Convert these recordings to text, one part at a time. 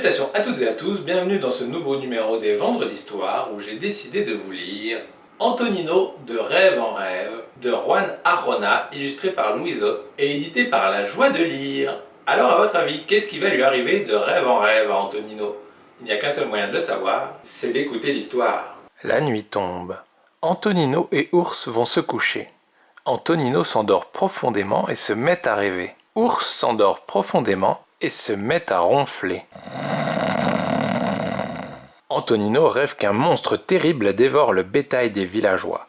Salutations à toutes et à tous, bienvenue dans ce nouveau numéro des Vendredis d'Histoire où j'ai décidé de vous lire Antonino de Rêve en Rêve de Juan Arjona, illustré par Louiseau et édité par La Joie de Lire. Alors à votre avis, qu'est-ce qui va lui arriver de rêve en rêve à Antonino? Il n'y a qu'un seul moyen de le savoir, c'est d'écouter l'histoire. La nuit tombe. Antonino et Ours vont se coucher. Antonino s'endort profondément et se met à rêver. Ours s'endort profondément et se met à ronfler. Antonino rêve qu'un monstre terrible dévore le bétail des villageois.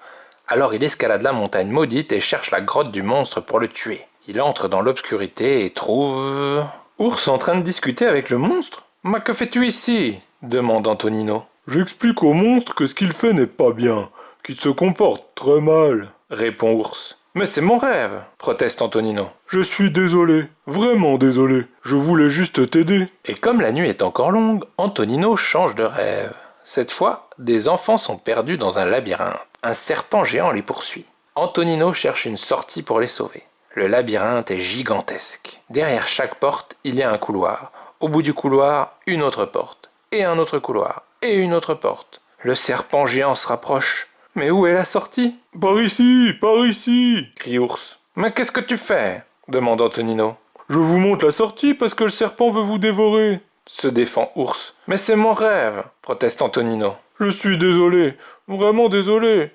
Alors il escalade la montagne maudite et cherche la grotte du monstre pour le tuer. Il entre dans l'obscurité et trouve... Ours en train de discuter avec le monstre ? « Mais que fais-tu ici ?» demande Antonino. « J'explique au monstre que ce qu'il fait n'est pas bien, qu'il se comporte très mal, » répond Ours. « Mais c'est mon rêve !» proteste Antonino. « Je suis désolé, vraiment désolé, je voulais juste t'aider. » Et comme la nuit est encore longue, Antonino change de rêve. Cette fois, des enfants sont perdus dans un labyrinthe. Un serpent géant les poursuit. Antonino cherche une sortie pour les sauver. Le labyrinthe est gigantesque. Derrière chaque porte, il y a un couloir. Au bout du couloir, une autre porte. Et un autre couloir. Et une autre porte. Le serpent géant se rapproche. Mais où est la sortie ? « Par ici !» crie Ours. « Mais qu'est-ce que tu fais ?» demande Antonino. « Je vous montre la sortie parce que le serpent veut vous dévorer !» se défend Ours. « Mais c'est mon rêve !» proteste Antonino. « Je suis désolé, vraiment désolé.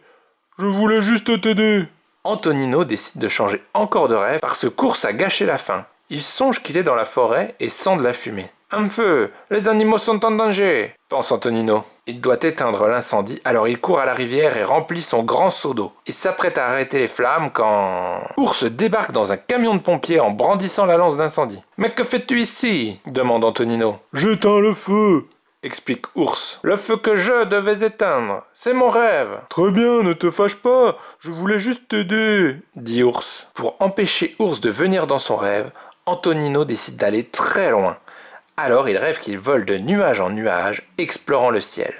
Je voulais juste t'aider. » Antonino décide de changer encore de rêve parce qu'Ours a gâché la fin. Il songe qu'il est dans la forêt et sent de la fumée. « Un feu! Les animaux sont en danger !» pense Antonino. Il doit éteindre l'incendie, alors il court à la rivière et remplit son grand seau d'eau. Il s'apprête à arrêter les flammes quand... Ours débarque dans un camion de pompiers en brandissant la lance d'incendie. « Mais que fais-tu ici ?» demande Antonino. « J'éteins le feu !» explique Ours. « Le feu que je devais éteindre, c'est mon rêve !» « Très bien, ne te fâche pas, je voulais juste t'aider !» dit Ours. Pour empêcher Ours de venir dans son rêve, Antonino décide d'aller très loin. Alors il rêve qu'il vole de nuage en nuage, explorant le ciel.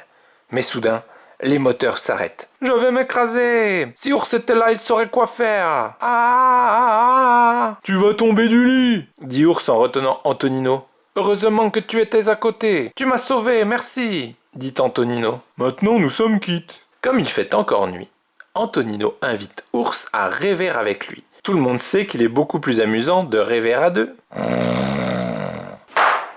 Mais soudain, les moteurs s'arrêtent. « Je vais m'écraser! Si Ours était là, il saurait quoi faire! Ah !»« Tu vas tomber du lit !» dit Ours en retenant Antonino. « Heureusement que tu étais à côté! Tu m'as sauvé, merci !» dit Antonino. « Maintenant nous sommes quittes. » Comme il fait encore nuit, Antonino invite Ours à rêver avec lui. Tout le monde sait qu'il est beaucoup plus amusant de rêver à deux.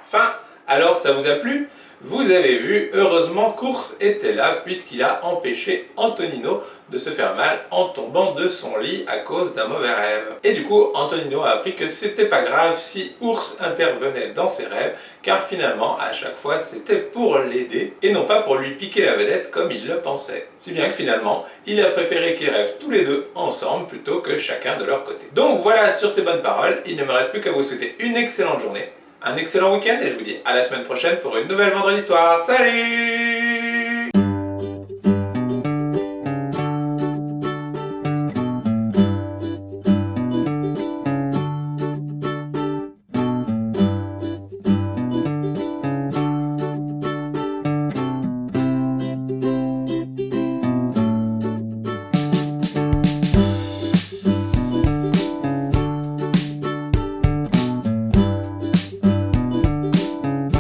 Fin. Alors ça vous a plu? Vous avez vu, heureusement qu'Ours était là puisqu'il a empêché Antonino de se faire mal en tombant de son lit à cause d'un mauvais rêve. Et du coup, Antonino a appris que c'était pas grave si Ours intervenait dans ses rêves, car finalement, à chaque fois, c'était pour l'aider et non pas pour lui piquer la vedette comme il le pensait. Si bien que finalement, il a préféré qu'ils rêvent tous les deux ensemble plutôt que chacun de leur côté. Donc voilà, sur ces bonnes paroles, il ne me reste plus qu'à vous souhaiter une excellente journée, un excellent week-end et je vous dis à la semaine prochaine pour une nouvelle Vendredi d'Histoire. Salut!